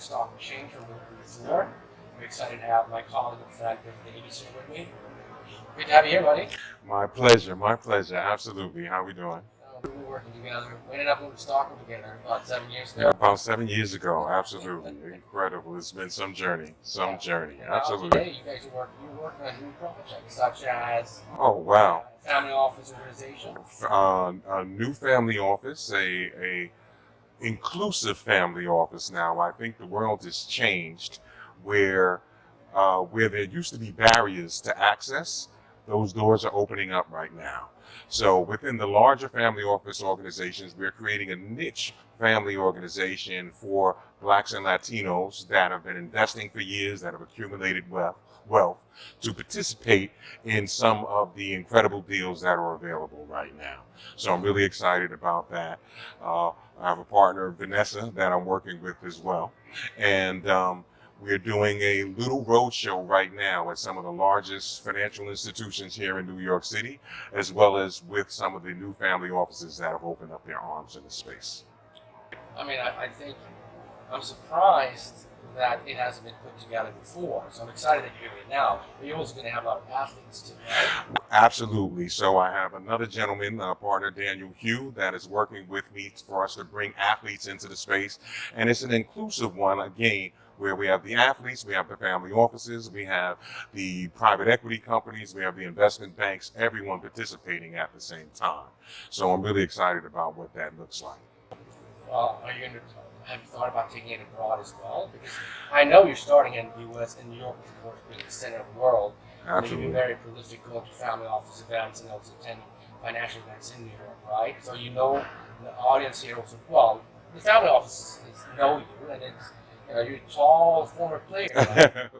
York Stock Exchange from the floor. I'm excited to have my colleague and friend Davies here with me. Good to have you here, buddy. My pleasure, absolutely. How we doing? We were working together. We ended up moving to Stockholm together about 7 years ago. Yeah, about 7 years ago, absolutely. Incredible. It's been some journey, absolutely. Today, you guys are working on new projects such as Oh, wow. family office organization. A new family office, a inclusive family office now. I think the world has changed where there used to be barriers to access, those doors are opening up right now. So within the larger family office organizations, we're creating a niche family organization for Blacks and Latinos that have been investing for years, that have accumulated wealth to participate in some of the incredible deals that are available right now. So I'm really excited about that. I have a partner, Vanessa, that I'm working with as well. And we're doing a little roadshow right now at some of the largest financial institutions here in New York City, as well as with some of the new family offices that have opened up their arms in the space. I mean, I think I'm surprised that it hasn't been put together before. So I'm excited that you're doing it now. But you're also going to have a lot of athletes too, right? Absolutely. So I have another gentleman, partner Daniel Hugh, that is working with me for us to bring athletes into the space. And it's an inclusive one, again, where we have the athletes, we have the family offices, we have the private equity companies, we have the investment banks, everyone participating at the same time. So I'm really excited about what that looks like. Well, have you thought about taking it abroad as well? Because I know you're starting in the U.S. and New York, of course, being the center of the world. Absolutely. You've been very prolific going to family office events and also attending financial events in New York, right? So you know the audience here also, well, the family offices know you, and it's, you're a tall former player, right?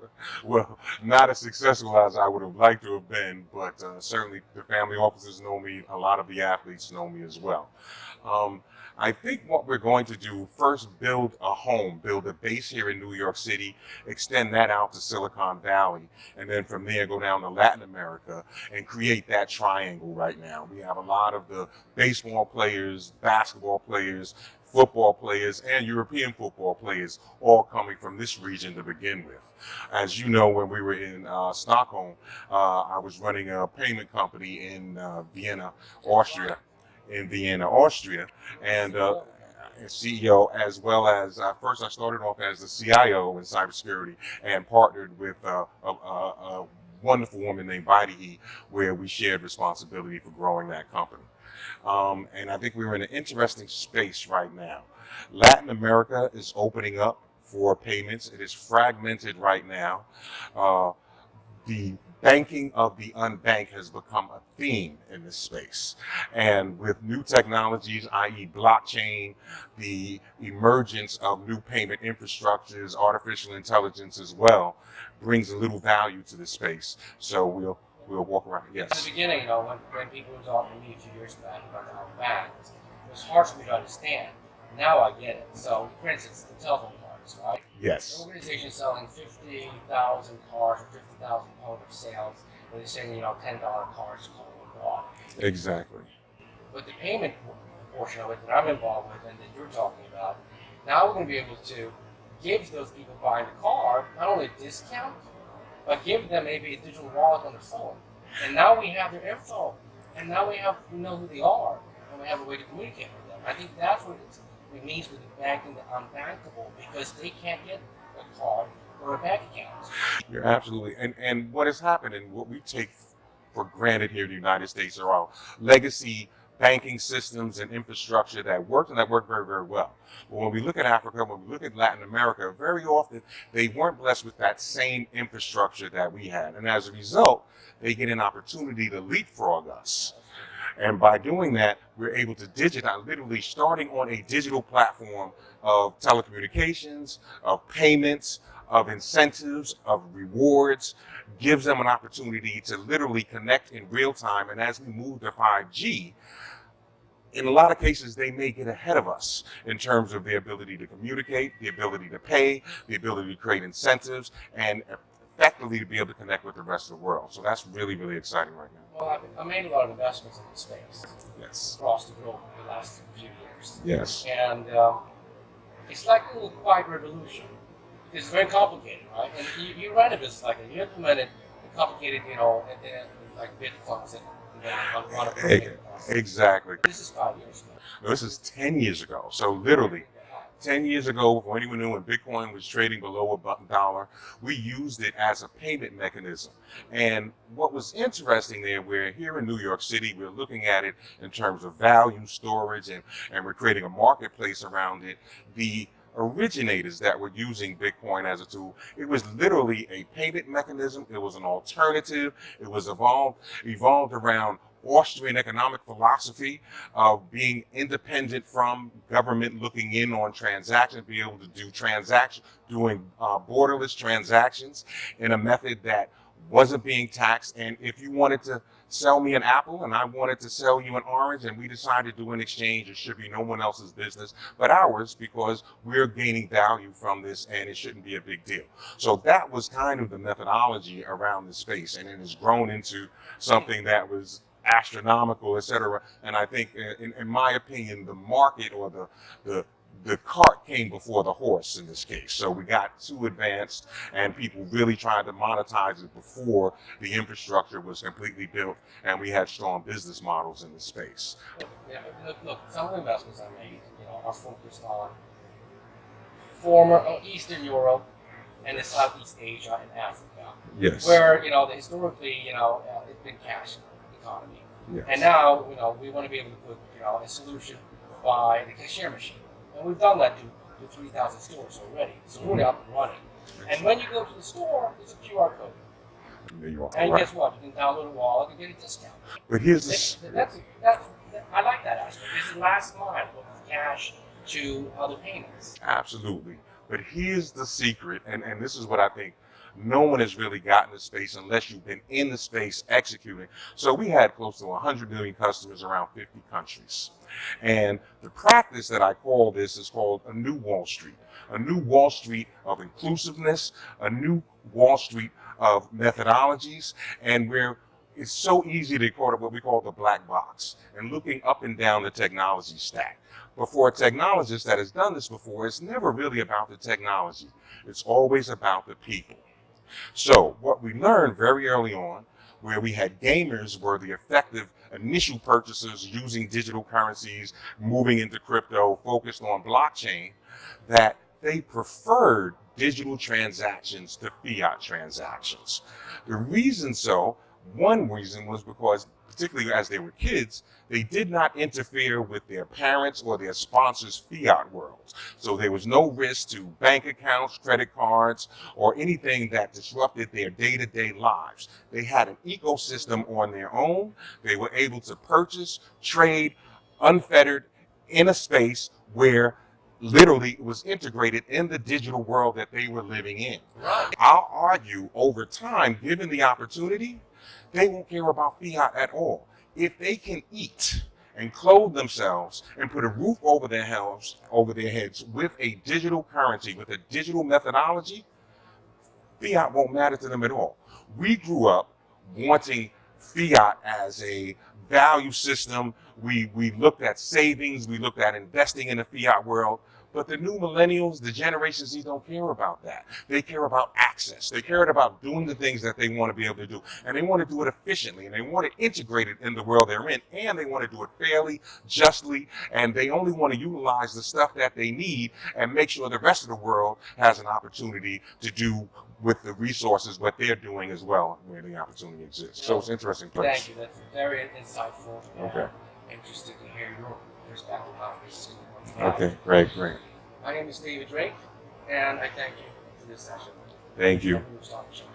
Well, not as successful as I would have liked to have been, but certainly the family offices know me. A lot of the athletes know me as well. I think what we're going to do, first build a home, build a base here in New York City, extend that out to Silicon Valley, and then from there go down to Latin America and create that triangle right now. We have a lot of the baseball players, basketball players, football players, and European football players all coming from this region to begin with. As you know, when we were in Stockholm, I was running a payment company in Vienna, Austria, and CEO, as well as first I started off as the CIO in cybersecurity and partnered with a wonderful woman named Vaidehi, where we shared responsibility for growing that company. And I think we're in an interesting space right now. Latin America is opening up for payments. It is fragmented right now. The banking of the unbanked has become a theme in this space. And with new technologies, i.e. blockchain, the emergence of new payment infrastructures, artificial intelligence as well, brings a little value to this space. So we'll walk around. Yes. At the beginning, when people were talking to me a few years back about the unbanked, it was hard for me to understand. Now I get it. So, for instance, the telephone cards, right? Yes. The organization selling 50,000 cars or 50,000 point of sales, where they're saying, $10 cars called bought. Exactly. But the payment portion of it that I'm involved with and that you're talking about, now we're going to be able to give those people buying the car not only a discount, but give them maybe a digital wallet on their phone. And now we have their info, and now we know who they are, and we have a way to communicate with them. I think that's what it means with the banking, the unbankable, because they can't get a card or a bank account. You're absolutely, and what has happened and what we take for granted here in the United States are our legacy banking systems and infrastructure that worked and that worked very, very well. But when we look at Africa, when we look at Latin America, very often they weren't blessed with that same infrastructure that we had. And as a result, they get an opportunity to leapfrog us. And by doing that, we're able to digitize, literally starting on a digital platform of telecommunications, of payments, of incentives, of rewards, gives them an opportunity to literally connect in real time. And as we move to 5G, in a lot of cases, they may get ahead of us in terms of the ability to communicate, the ability to pay, the ability to create incentives, and effectively to be able to connect with the rest of the world. So that's really, really exciting right now. Well, I made a lot of investments in this space. Yes. Across the globe in the last few years. Yes. And it's like a little quiet revolution. It's very complicated, right? And you run a business like that. You implemented complicated, like Bitcoins and then run a payment process. Exactly. This is 5 years ago. No, this is 10 years ago. So literally 10 years ago, for anyone knew when Bitcoin was trading below $1, we used it as a payment mechanism. And what was interesting there, we're here in New York City, we're looking at it in terms of value, storage, and we're creating a marketplace around it. The originators that were using Bitcoin as a tool, it was literally a payment mechanism. It was an alternative. It was evolved around Austrian economic philosophy of being independent from government, looking in on transactions, being able to do doing borderless transactions in a method that wasn't being taxed. And if you wanted to sell me an apple and I wanted to sell you an orange and we decided to do an exchange, it should be no one else's business but ours, because we're gaining value from this and it shouldn't be a big deal. So that was kind of the methodology around the space, and it has grown into something that was astronomical, etc. And I think, in my opinion, the market or the cart came before the horse in this case. So we got too advanced, and people really tried to monetize it before the infrastructure was completely built, and we had strong business models in the space. Yeah, look, some of the investments I made, are focused on former Eastern Europe and the Southeast Asia and Africa. Yes. Where historically, it's been cash economy. Yes. And now, we want to be able to put, a solution by the cashier machine. And we've done that to 3,000 stores already. So we're up and running. And when you go to the store, there's a QR code. There you are. And right. Guess what? You can download a wallet and get a discount. But here's I like that aspect. It's the last mile of cash to other payments. Absolutely. But here's the secret, and this is what I think no one has really gotten the space unless you've been in the space executing. So we had close to 100 million customers around 50 countries. And the practice that I call this is called a new Wall Street. A new Wall Street of inclusiveness, a new Wall Street of methodologies, and where it's so easy to call it what we call the black box, and looking up and down the technology stack. But for a technologist that has done this before, it's never really about the technology. It's always about the people. So what we learned very early on, where we had gamers were the effective initial purchasers using digital currencies, moving into crypto, focused on blockchain, that they preferred digital transactions to fiat transactions. One reason was because, particularly as they were kids, they did not interfere with their parents' or their sponsors' fiat worlds. So there was no risk to bank accounts, credit cards, or anything that disrupted their day-to-day lives. They had an ecosystem on their own. They were able to purchase, trade, unfettered, in a space where literally it was integrated in the digital world that they were living in. Right. I'll argue over time, given the opportunity, they won't care about fiat at all. If they can eat and clothe themselves and put a roof over their heads with a digital currency, with a digital methodology, fiat won't matter to them at all. We grew up wanting fiat as a value system. We looked at savings, we looked at investing in the fiat world. But the new millennials, the Generation Z, don't care about that. They care about access. They care about doing the things that they want to be able to do. And they want to do it efficiently. And they want to integrate it in the world they're in. And they want to do it fairly, justly. And they only want to utilize the stuff that they need and make sure the rest of the world has an opportunity to do with the resources what they're doing as well, where the opportunity exists. So it's an interesting place. Thank you. That's very insightful. Okay. Interested to hear your perspective on this. Okay, great. My name is David Drake, and I thank you for this session. Thank you. Stock Exchange.